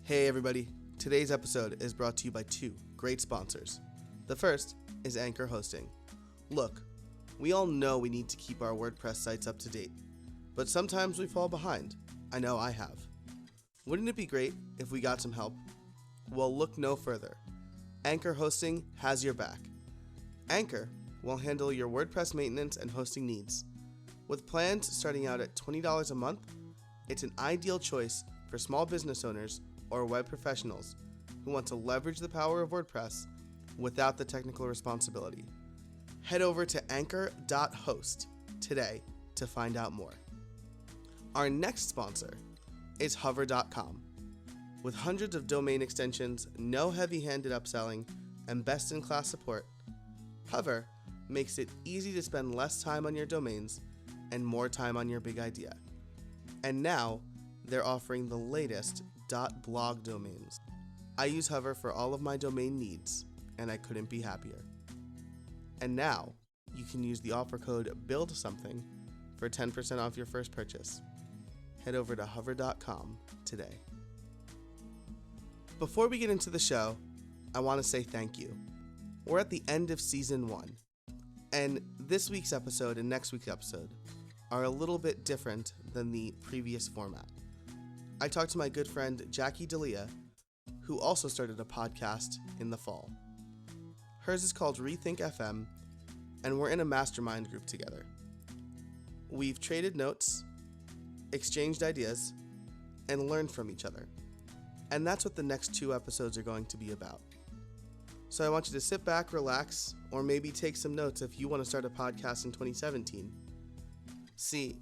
Hey everybody, today's episode is brought to you by two great sponsors. The first is Anchor Hosting. Look, we all know we need to keep our WordPress sites up to date, but sometimes we fall behind. I know I have. Wouldn't it be great if we got some help? Well, look no further. Anchor Hosting has your back. Anchor will handle your WordPress maintenance and hosting needs. With plans starting out at $20 a month, it's an ideal choice for small business owners or web professionals who want to leverage the power of WordPress without the technical responsibility. Head over to anchor.host today to find out more. Our next sponsor is hover.com. With hundreds of domain extensions, no heavy-handed upselling, and best-in-class support, Hover makes it easy to spend less time on your domains and more time on your big idea. And now, they're offering the latest .blog domains. I use Hover for all of my domain needs, and I couldn't be happier. And now, you can use the offer code BUILDSOMETHING for 10% off your first purchase. Head over to hover.com today. Before we get into the show, I want to say thank you. We're at the end of season 1, and this week's episode and next week's episode are a little bit different than the previous format. I talked to my good friend Jackie D'Elia, who also started a podcast in the fall. Hers is called Rethink FM, and we're in a mastermind group together. We've traded notes, exchanged ideas, and learned from each other. And that's what the next 2 episodes are going to be about. So I want you to sit back, relax, or maybe take some notes if you want to start a podcast in 2017. See,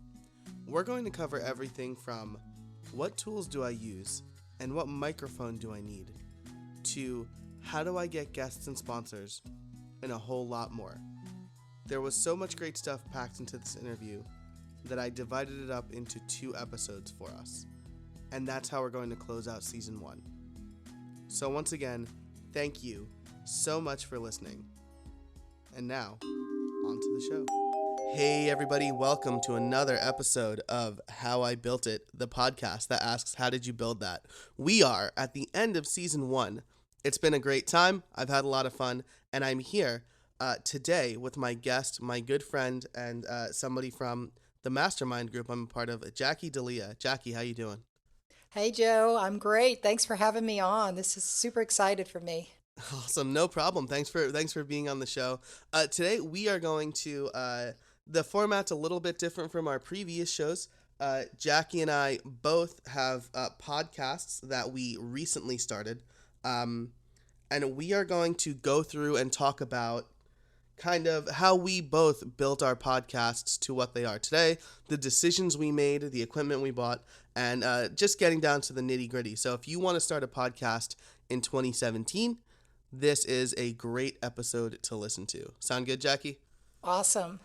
we're going to cover everything from what tools do I use and what microphone do I need, to how do I get guests and sponsors, and a whole lot more. There was so much great stuff packed into this interview that I divided it up into 2 episodes for us. And that's how we're going to close out season 1. So once again, thank you so much for listening. And now, on to the show. Hey everybody, welcome to another episode of How I Built It, the podcast that asks, how did you build that? We are at the end of season 1. It's been a great time. I've had a lot of fun, and I'm here today with my guest, my good friend, and somebody from the mastermind group I'm a part of, Jackie D'Elia. Jackie, how you doing? Hey, Joe. I'm great. Thanks for having me on. This is super excited for me. Awesome, no problem. Thanks for being on the show. Today we are going to the format's a little bit different from our previous shows. Jackie and I both have podcasts that we recently started, and we are going to go through and talk about kind of how we both built our podcasts to what they are today, the decisions we made, the equipment we bought, and just getting down to the nitty-gritty. So if you want to start a podcast in 2017, this is a great episode to listen to. Sound good, Jackie? Awesome.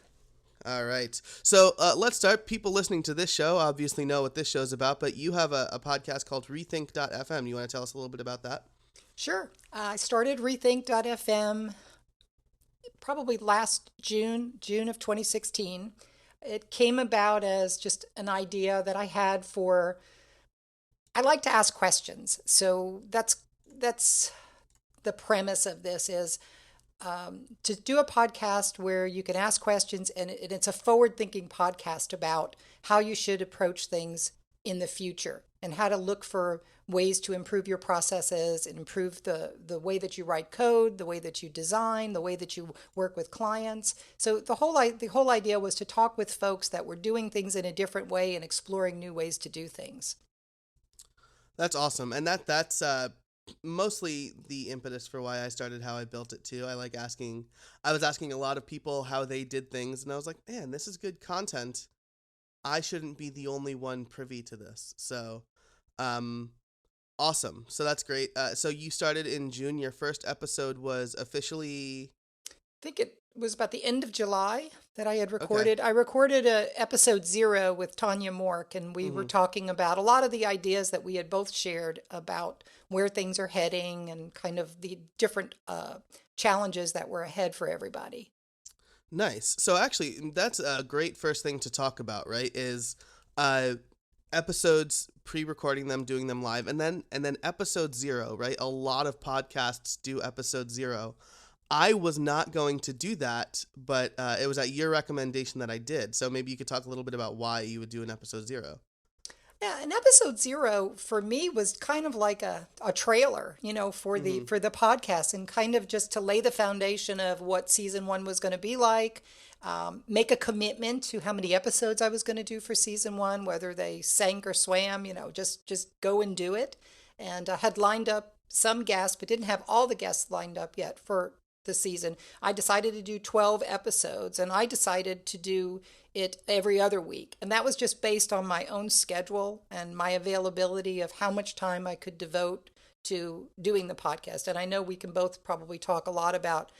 All right. So let's start. People listening to this show obviously know what this show is about, but you have a podcast called Rethink.fm. You want to tell us a little bit about that? Sure. I started Rethink.fm probably last June of 2016. It came about as just an idea that I had I like to ask questions. So that's the premise of this is to do a podcast where you can ask questions, and it's a forward-thinking podcast about how you should approach things in the future and how to look for ways to improve your processes and improve the way that you write code, the way that you design, the way that you work with clients. So the whole idea was to talk with folks that were doing things in a different way and exploring new ways to do things. That's awesome. And that's mostly the impetus for why I started How I Built It too. I was asking a lot of people how they did things, and I was like, man, this is good content. I shouldn't be the only one privy to this. So, awesome. So that's great. So you started in June. Your first episode was officially... I think it was about the end of July that I had recorded. Okay. I recorded episode 0 with Tanya Mork, and we were talking about a lot of the ideas that we had both shared about where things are heading and kind of the different challenges that were ahead for everybody. Nice. So actually, that's a great first thing to talk about, right? Is episodes, pre-recording them, doing them live, and then episode 0, right? A lot of podcasts do episode 0. I was not going to do that, but it was at your recommendation that I did. So maybe you could talk a little bit about why you would do an episode 0. Yeah, and episode 0 for me was kind of like a trailer, Mm-hmm. for the podcast, and kind of just to lay the foundation of what season 1 was going to be like, make a commitment to how many episodes I was going to do for season 1, whether they sank or swam, just go and do it. And I had lined up some guests, but didn't have all the guests lined up yet for the season. I decided to do 12 episodes, and I decided to do it every other week. And that was just based on my own schedule and my availability of how much time I could devote to doing the podcast. And I know we can both probably talk a lot about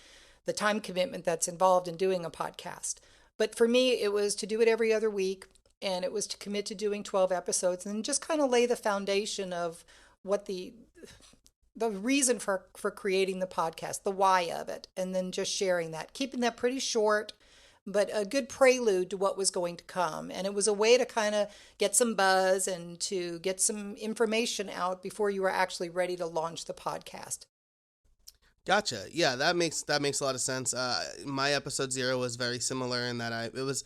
the time commitment that's involved in doing a podcast. But for me, it was to do it every other week, and it was to commit to doing 12 episodes and just kind of lay the foundation of what the reason for creating the podcast, the why of it, and then just sharing that, keeping that pretty short, but a good prelude to what was going to come. And it was a way to kind of get some buzz and to get some information out before you were actually ready to launch the podcast. Gotcha. Yeah, that makes a lot of sense. My episode 0 was very similar in that it was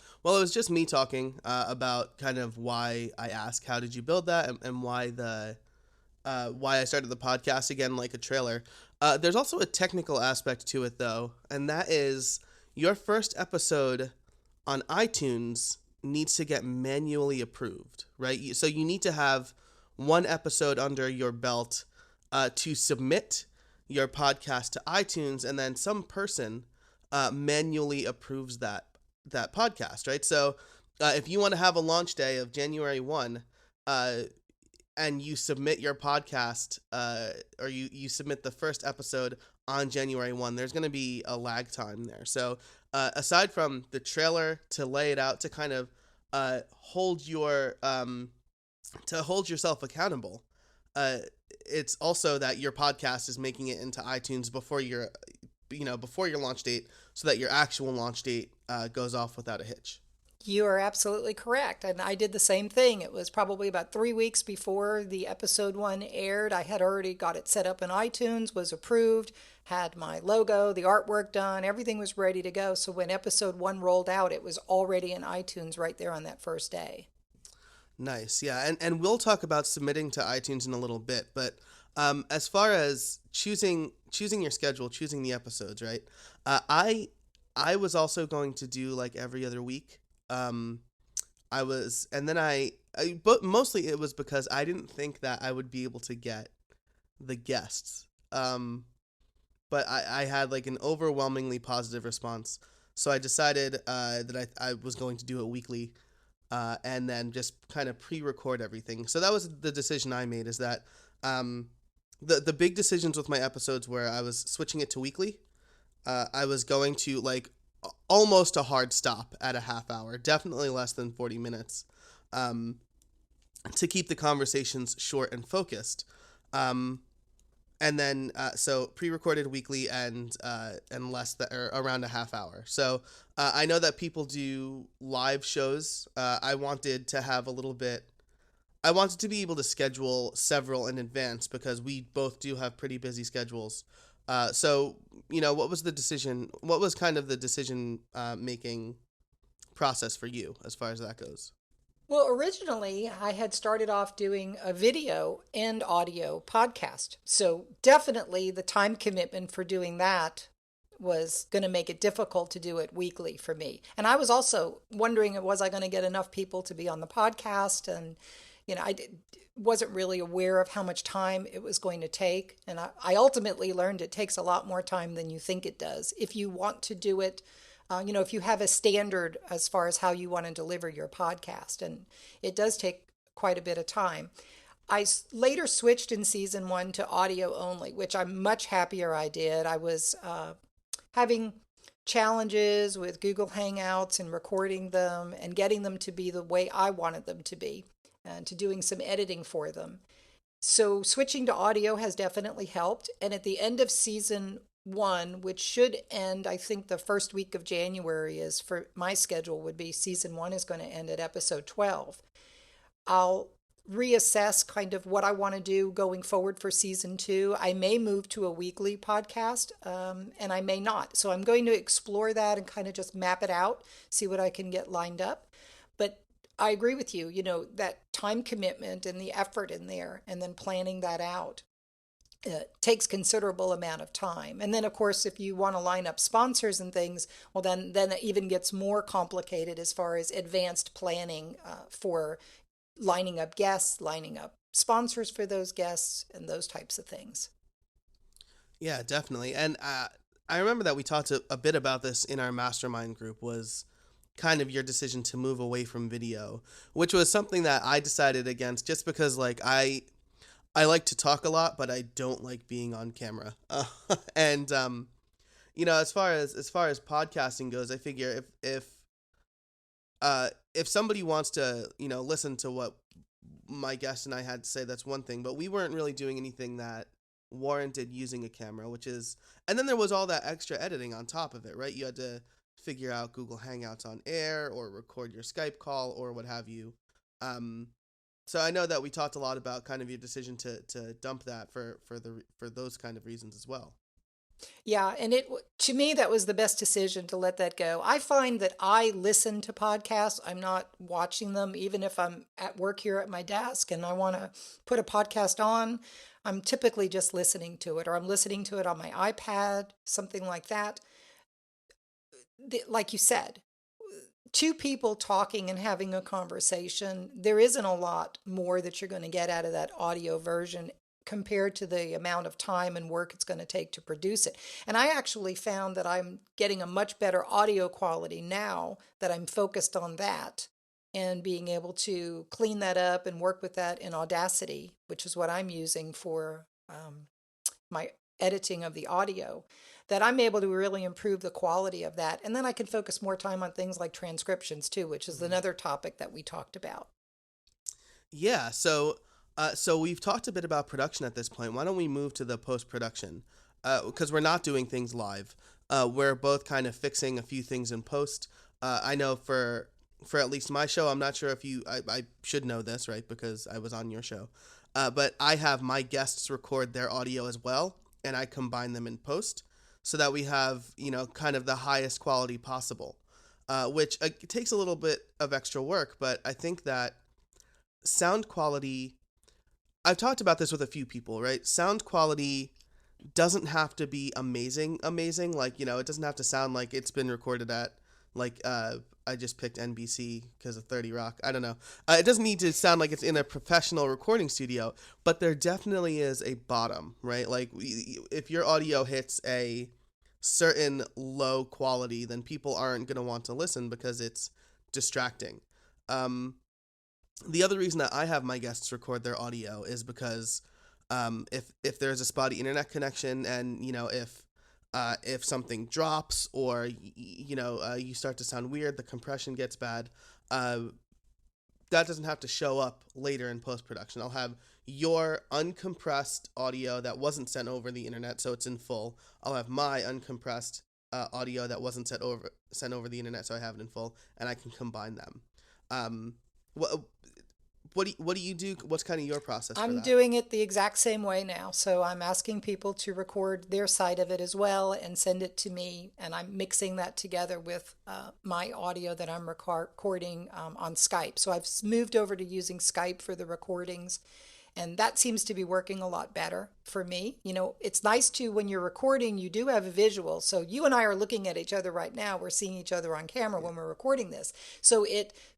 just me talking about kind of why I asked how did you build that, and why I started the podcast, again, like a trailer. There's also a technical aspect to it, though, and that is your first episode on iTunes needs to get manually approved, right? So you need to have one episode under your belt to submit your podcast to iTunes, and then some person manually approves that podcast, right? So if you want to have a launch day of January 1, uh, and you submit your podcast, or you submit the first episode on January 1, there's going to be a lag time there. So aside from the trailer to lay it out to kind of hold yourself accountable, uh, it's also that your podcast is making it into iTunes before your launch date, so that your actual launch date goes off without a hitch. You are absolutely correct. And I did the same thing. It was probably about 3 weeks before the episode 1 aired. I had already got it set up in iTunes, was approved, had my logo, the artwork done, everything was ready to go. So when episode 1 rolled out, it was already in iTunes right there on that first day. Nice, yeah, and we'll talk about submitting to iTunes in a little bit, but as far as choosing your schedule, choosing the episodes, right? I was also going to do like every other week. Um, and then but mostly it was because I didn't think that I would be able to get the guests. But I had like an overwhelmingly positive response, so I decided that I was going to do it weekly, and then just kind of pre-record everything. So that was the decision I made. Is that the big decisions with my episodes where I was switching it to weekly. I was going to like almost a hard stop at a half hour, definitely less than 40 minutes, um, to keep the conversations short and focused. Um, and then so pre-recorded weekly and less or around a half hour. So I know that people do live shows. I wanted to have a little bit. I wanted to be able to schedule several in advance because we both do have pretty busy schedules. So what was the decision? What was kind of the decision making process for you as far as that goes? Well, originally I had started off doing a video and audio podcast. So definitely the time commitment for doing that was going to make it difficult to do it weekly for me. And I was also wondering, was I going to get enough people to be on the podcast? And, wasn't really aware of how much time it was going to take. And I ultimately learned it takes a lot more time than you think it does. If you want to do it, if you have a standard as far as how you want to deliver your podcast, and it does take quite a bit of time. Later switched in season 1 to audio only, which I'm much happier I did. I was having challenges with Google Hangouts and recording them and getting them to be the way I wanted them to be, and to doing some editing for them. So switching to audio has definitely helped. And at the end of season 1, which should end, I think the first week of January is for my schedule would be season 1 is going to end at episode 12. I'll reassess kind of what I want to do going forward for season two. I may move to a weekly podcast, and I may not. So I'm going to explore that and kind of just map it out, see what I can get lined up. But I agree with you, that time commitment and the effort in there, and then planning that out. It takes considerable amount of time. And then of course if you want to line up sponsors and things, well then it even gets more complicated as far as advanced planning for lining up guests, lining up sponsors for those guests, and those types of things. Yeah, definitely. And I remember that we talked a bit about this in our mastermind group, was kind of your decision to move away from video, which was something that I decided against just because like I like to talk a lot, but I don't like being on camera. And as far as podcasting goes, I figure if somebody wants to, listen to what my guest and I had to say, that's one thing. But we weren't really doing anything that warranted using a camera, and then there was all that extra editing on top of it, right? You had to figure out Google Hangouts on air or record your Skype call or what have you. So I know that we talked a lot about kind of your decision to dump that for those kind of reasons as well. Yeah, and to me that was the best decision to let that go. I find that I listen to podcasts. I'm not watching them even if I'm at work here at my desk and I want to put a podcast on. I'm typically just listening to it, or I'm listening to it on my iPad, something like that. Like you said, two people talking and having a conversation, there isn't a lot more that you're going to get out of that audio version compared to the amount of time and work it's going to take to produce it. And I actually found that I'm getting a much better audio quality now that I'm focused on that and being able to clean that up and work with that in Audacity, which is what I'm using for my editing of the audio, that I'm able to really improve the quality of that. And then I can focus more time on things like transcriptions too, which is another topic that we talked about. Yeah, so we've talked a bit about production at this point. Why don't we move to the post-production? Because we're not doing things live. We're both kind of fixing a few things in post. I know for at least my show, I'm not sure if I should know this, right? Because I was on your show. But I have my guests record their audio as well, and I combine them in post so that we have, kind of the highest quality possible, which takes a little bit of extra work. But I think that sound quality, I've talked about this with a few people, right? Sound quality doesn't have to be amazing. Like, it doesn't have to sound like it's been recorded at, like, I just picked NBC because of 30 Rock. I don't know. It doesn't need to sound like it's in a professional recording studio, but there definitely is a bottom, right? Like, if your audio hits a certain low quality, then people aren't going to want to listen because it's distracting. The other reason that I have my guests record their audio is because if there's a spotty internet connection, and if something drops, or you start to sound weird, the compression gets bad, that doesn't have to show up later in post-production. I'll have your uncompressed audio that wasn't sent over the internet, so it's in full. I'll have my uncompressed audio that wasn't sent over the internet, so I have it in full, and I can combine them. What do you do? What's kind of your process for I'm that? doing it the exact same way now. So I'm asking people to record their side of it as well and send it to me. And I'm mixing that together with my audio that I'm recording on Skype. So I've moved over to using Skype for the recordings. And that seems to be working a lot better for me. It's nice too when you're recording, you do have a visual. So you and I are looking at each other right now. We're seeing each other on camera when we're recording this. So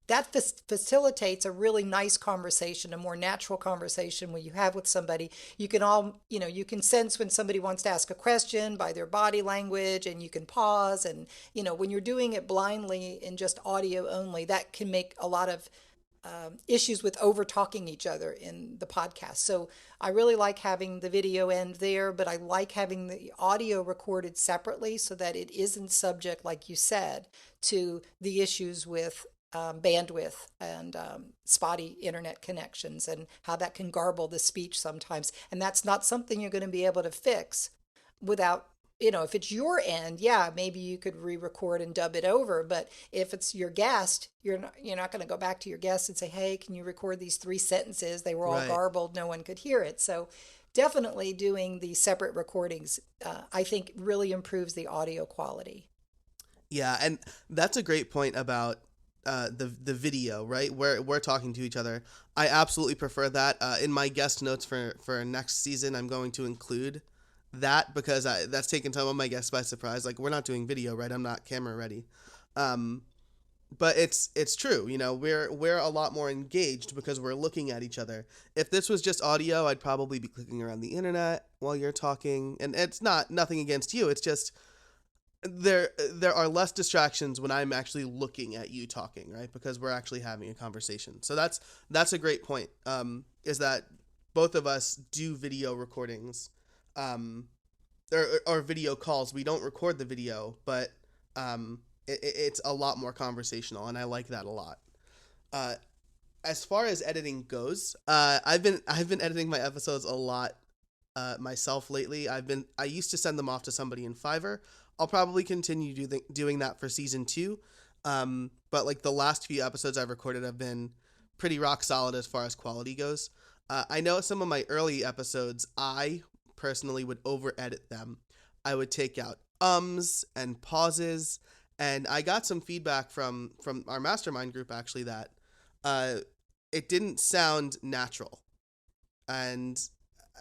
that facilitates a really nice conversation, a more natural conversation when you have with somebody. You can you can sense when somebody wants to ask a question by their body language, and you can pause. And, when you're doing it blindly in just audio only, that can make a lot of issues with over talking each other in the podcast. So I really like having the video end there, but I like having the audio recorded separately so that it isn't subject, like you said, to the issues with bandwidth and spotty internet connections, and how that can garble the speech sometimes. And that's not something you're going to be able to fix without if it's your end, yeah, maybe you could re-record and dub it over. But if it's your guest, you're not going to go back to your guest and say, "Hey, can you record these three sentences? They were all Right. garbled, no one could hear it." So definitely doing the separate recordings, I think, really improves the audio quality. Yeah, and that's a great point about the video, right? Where we're talking to each other. I absolutely prefer that. In my guest notes for next season, I'm going to include that because that's taken some of my guests by surprise. Like we're not doing video, right? I'm not camera ready. Um, but it's true. We're a lot more engaged because we're looking at each other. If this was just audio, I'd probably be clicking around the internet while you're talking, and it's nothing against you. It's just there are less distractions when I'm actually looking at you talking, right? Because we're actually having a conversation. So that's a great point. Is that both of us do video recordings, or video calls. We don't record the video, but it's a lot more conversational, and I like that a lot. Uh, as far as editing goes, I've been editing my episodes a lot myself lately. I used to send them off to somebody in Fiverr. I'll probably continue doing that for season 2. But like the last few episodes I've recorded have been pretty rock solid as far as quality goes. I know some of my early episodes, I personally would over edit them. I would take out ums and pauses, and I got some feedback from our mastermind group actually that uh, it didn't sound natural, and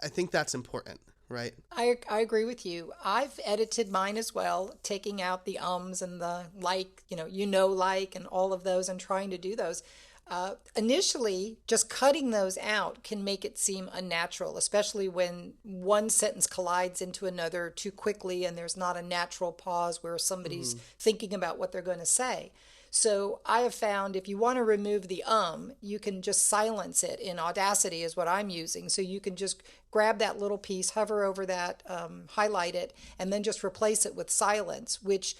I think that's important, right? I agree with you. I've edited mine as well, taking out the ums and the like, like, and all of those and trying to do those. Initially, just cutting those out can make it seem unnatural, especially when one sentence collides into another too quickly and there's not a natural pause where somebody's thinking about what they're going to say. So I have found if you want to remove the you can just silence it in Audacity is what I'm using. So you can just grab that little piece, hover over that, highlight it, and then just replace it with silence, which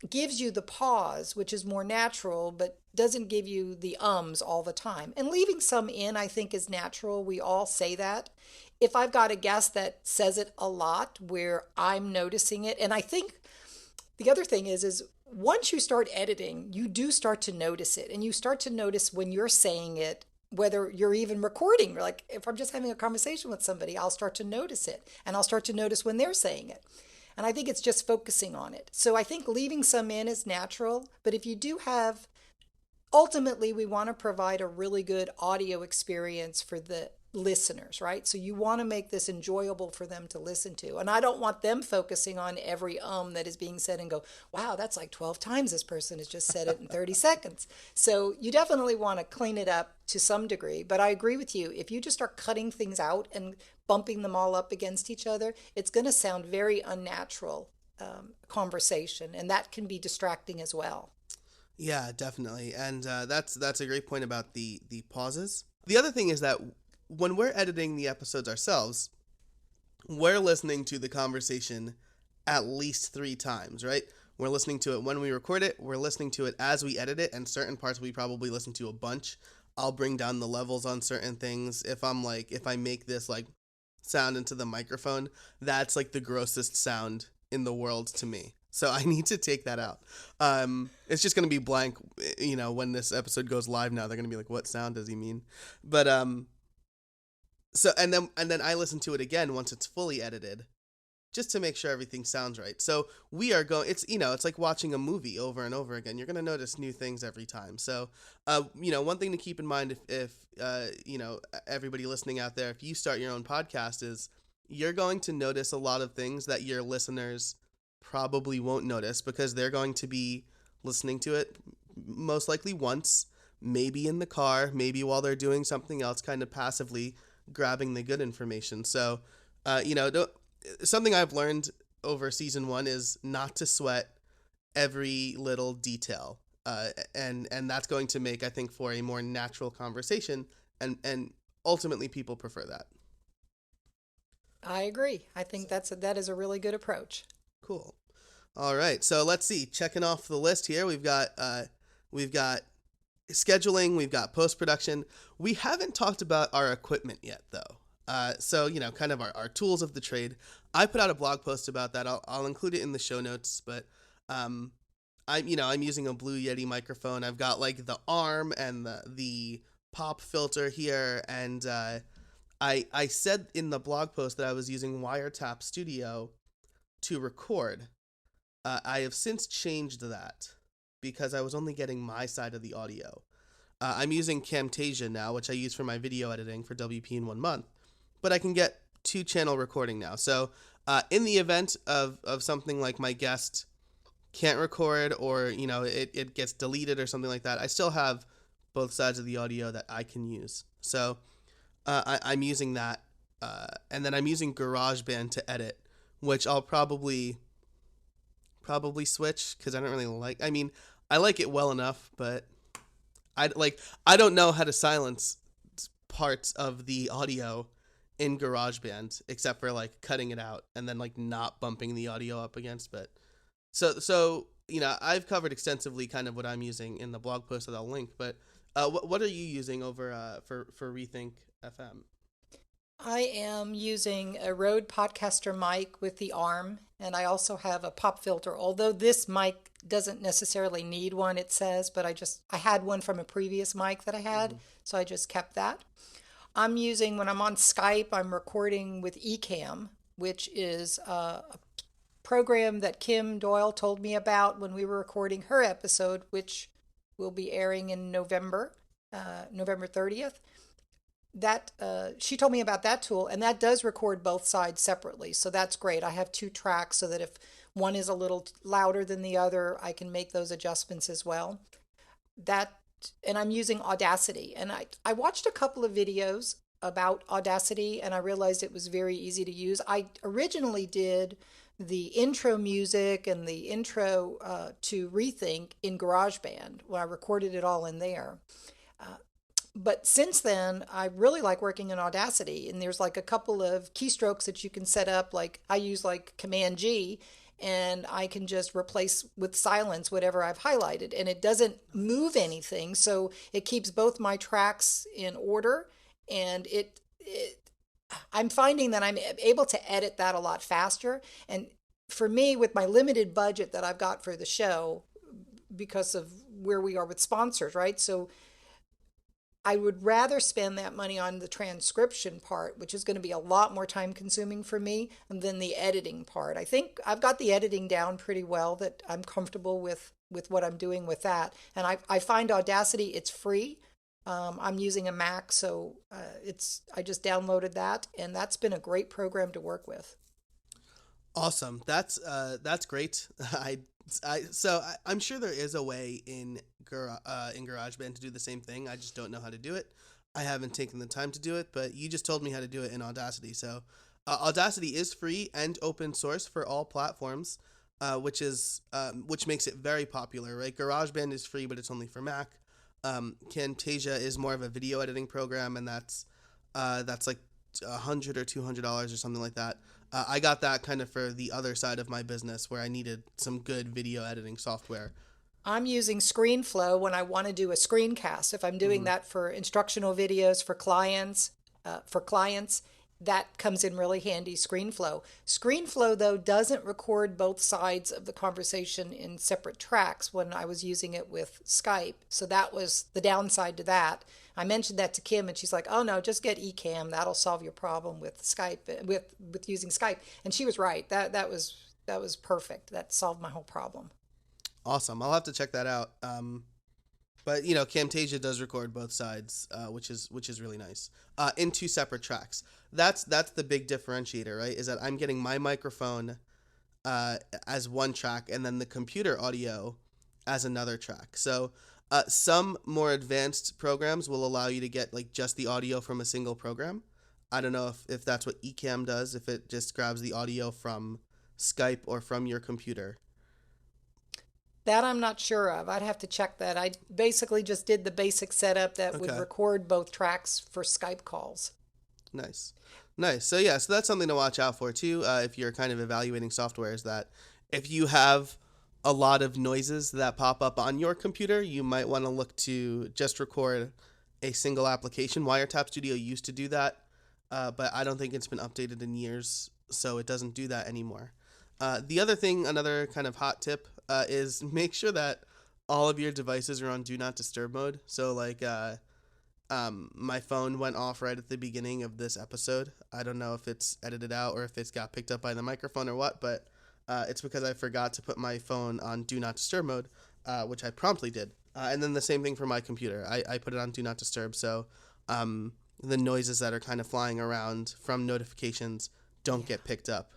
gives you the pause, which is more natural, but doesn't give you the ums all the time. And leaving some in, I think, is natural. We all say that. If I've got a guest that says it a lot where I'm noticing it, and I think the other thing is once you start editing, you do start to notice it, and you start to notice when you're saying it, whether you're even recording. Like if I'm just having a conversation with somebody, I'll start to notice it, and I'll start to notice when they're saying it. And I think it's just focusing on it. So I think leaving some in is natural, but if you do have, ultimately, we want to provide a really good audio experience for the listeners, right? So you want to make this enjoyable for them to listen to. And I don't want them focusing on every that is being said and go, wow, that's like 12 times this person has just said it in 30 seconds. So you definitely want to clean it up to some degree. But I agree with you. If you just start cutting things out and bumping them all up against each other, it's going to sound very unnatural conversation. And that can be distracting as well. Yeah, definitely. And that's a great point about the pauses. The other thing is that when we're editing the episodes ourselves, we're listening to the conversation at least 3 times, right? We're listening to it when we record it, we're listening to it as we edit it, and certain parts we probably listen to a bunch. I'll bring down the levels on certain things. If I make this like sound into the microphone, that's like the grossest sound in the world to me. So I need to take that out. It's just going to be blank, when this episode goes live now, they're going to be like, what sound does he mean? But, so, and then I listen to it again once it's fully edited, just to make sure everything sounds right. So we are going, it's like watching a movie over and over again. You're going to notice new things every time. So, one thing to keep in mind if everybody listening out there, if you start your own podcast, is you're going to notice a lot of things that your listeners probably won't notice because they're going to be listening to it most likely once, maybe in the car, maybe while they're doing something else, kind of passively grabbing the good information. So, something I've learned over season 1 is not to sweat every little detail. And that's going to make, I think, for a more natural conversation, and ultimately people prefer that. I agree. I think that is a really good approach. Cool. All right. So let's see. Checking off the list here. We've got scheduling. We've got post-production. We haven't talked about our equipment yet, though. So, kind of our tools of the trade. I put out a blog post about that. I'll include it in the show notes, but I'm using a Blue Yeti microphone. I've got like the arm and the pop filter here, and I said in the blog post that I was using Wiretap Studio to record. I have since changed that because I was only getting my side of the audio. I'm using Camtasia now, which I use for my video editing for WP in 1 month, but I can get 2-channel recording now. So in the event of something like my guest can't record, or it gets deleted or something like that, I still have both sides of the audio that I can use. So I'm using that, and then I'm using GarageBand to edit, which I'll probably switch because I don't really like. I mean, I like it well enough, but I don't know how to silence parts of the audio in GarageBand except for like cutting it out and then like not bumping the audio up against. But so I've covered extensively kind of what I'm using in the blog post that I'll link. But what are you using over for Rethink FM? I am using a Rode Podcaster mic with the arm, and I also have a pop filter. Although this mic doesn't necessarily need one, it says, but I had one from a previous mic that I had, so I just kept that. I'm using, when I'm on Skype, I'm recording with Ecamm, which is a program that Kim Doyle told me about when we were recording her episode, which will be airing in November 30th. That she told me about that tool, and that does record both sides separately, so that's great. I have 2 tracks so that if one is a little louder than the other, I can make those adjustments as well. And I'm using Audacity, and I watched a couple of videos about Audacity, and I realized it was very easy to use. I originally did the intro music and the intro to Rethink in GarageBand when I recorded it all in there. But since then, I really like working in Audacity, and there's like a couple of keystrokes that you can set up. Like I use like Command G, and I can just replace with silence whatever I've highlighted, and it doesn't move anything. So it keeps both my tracks in order, and I'm finding that I'm able to edit that a lot faster. And for me, with my limited budget that I've got for the show, because of where we are with sponsors, right? So I would rather spend that money on the transcription part, which is going to be a lot more time consuming for me, than the editing part. I think I've got the editing down pretty well, that I'm comfortable with what I'm doing with that. And I find Audacity, it's free. I'm using a Mac, so I just downloaded that, and that's been a great program to work with. Awesome. That's great. I'm sure there is a way in GarageBand to do the same thing. I just don't know how to do it. I haven't taken the time to do it, but you just told me how to do it in Audacity. So Audacity is free and open source for all platforms, which makes it very popular, right? GarageBand is free, but it's only for Mac. Camtasia is more of a video editing program, and that's like $100 or $200 or something like that. I got that kind of for the other side of my business where I needed some good video editing software. I'm using ScreenFlow when I want to do a screencast. If I'm doing that for instructional videos for clients, that comes in really handy, ScreenFlow. ScreenFlow, though, doesn't record both sides of the conversation in separate tracks when I was using it with Skype. So that was the downside to that. I mentioned that to Kim, and she's like, "Oh no, just get Ecamm. That'll solve your problem with Skype, with using Skype." And she was right. That was perfect. That solved my whole problem. Awesome. I'll have to check that out. But Camtasia does record both sides, which is really nice. In 2 separate tracks. That's the big differentiator, right? Is that I'm getting my microphone as one track, and then the computer audio as another track. So some more advanced programs will allow you to get like just the audio from a single program. I don't know if that's what Ecamm does, if it just grabs the audio from Skype or from your computer. That I'm not sure of. I'd have to check that. I basically just did the basic setup that would record both tracks for Skype calls. Nice. So yeah, so that's something to watch out for too. If you're kind of evaluating software, is that if you have a lot of noises that pop up on your computer, you might want to look to just record a single application. Wiretap Studio used to do that. but I don't think it's been updated in years, so it doesn't do that anymore. The other thing, another kind of hot tip, is make sure that all of your devices are on Do Not Disturb mode. So, like, my phone went off right at the beginning of this episode. I don't know if it's edited out or if it's got picked up by the microphone or what, but it's because I forgot to put my phone on Do Not Disturb mode, which I promptly did. And then the same thing for my computer. I put it on Do Not Disturb, so the noises that are kind of flying around from notifications don't get picked up.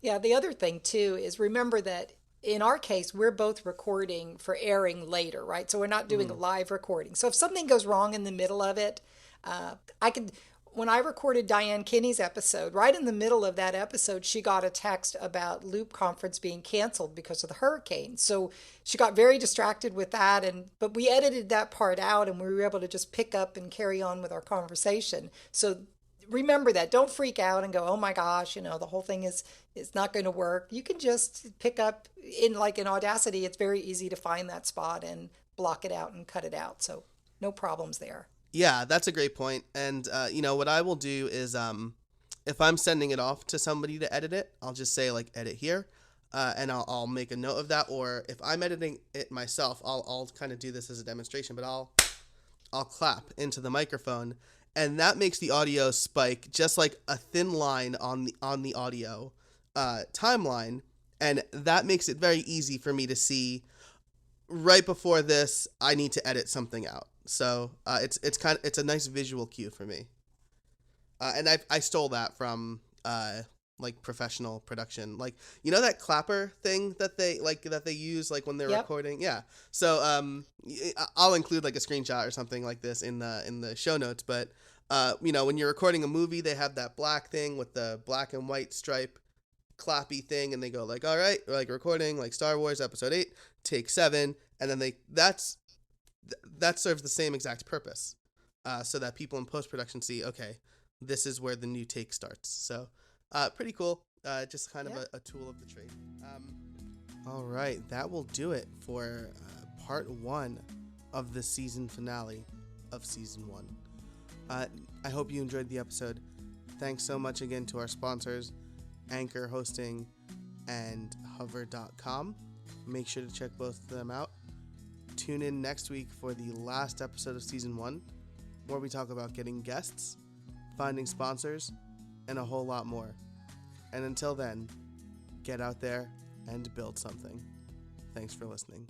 Yeah, the other thing too is remember that in our case, we're both recording for airing later, right? So we're not doing a live recording. So if something goes wrong in the middle of it, I could, when I recorded Diane Kinney's episode, right in the middle of that episode, she got a text about Loop Conference being canceled because of the hurricane. So she got very distracted with that, but we edited that part out and we were able to just pick up and carry on with our conversation. So remember that. Don't freak out and go, oh my gosh, the whole thing is not going to work. You can just pick up in Audacity. It's very easy to find that spot and block it out and cut it out. So no problems there. Yeah, that's a great point. And what I will do is if I'm sending it off to somebody to edit it, I'll just say like edit here, and I'll make a note of that. Or if I'm editing it myself, I'll kind of do this as a demonstration, but I'll clap into the microphone. And that makes the audio spike just like a thin line on the audio timeline, and that makes it very easy for me to see right before this I need to edit something out. So it's a nice visual cue for me, and I stole that from like professional production, like that clapper thing that they use like when they're recording. Yeah. So I'll include like a screenshot or something like this in the show notes, but when you're recording a movie, they have that black thing with the black and white stripe clappy thing, and they go like, all right, like recording like Star Wars episode 8, take 7, and then that serves the same exact purpose, so that people in post-production see, okay, this is where the new take starts. So pretty cool. Just kind of a tool of the trade. All right, that will do it for part 1 of the season finale of season 1. I hope you enjoyed the episode. Thanks so much again to our sponsors, Anchor Hosting and Hover.com. Make sure to check both of them out. Tune in next week for the last episode of season 1, where we talk about getting guests, finding sponsors, and a whole lot more. And until then, get out there and build something. Thanks for listening.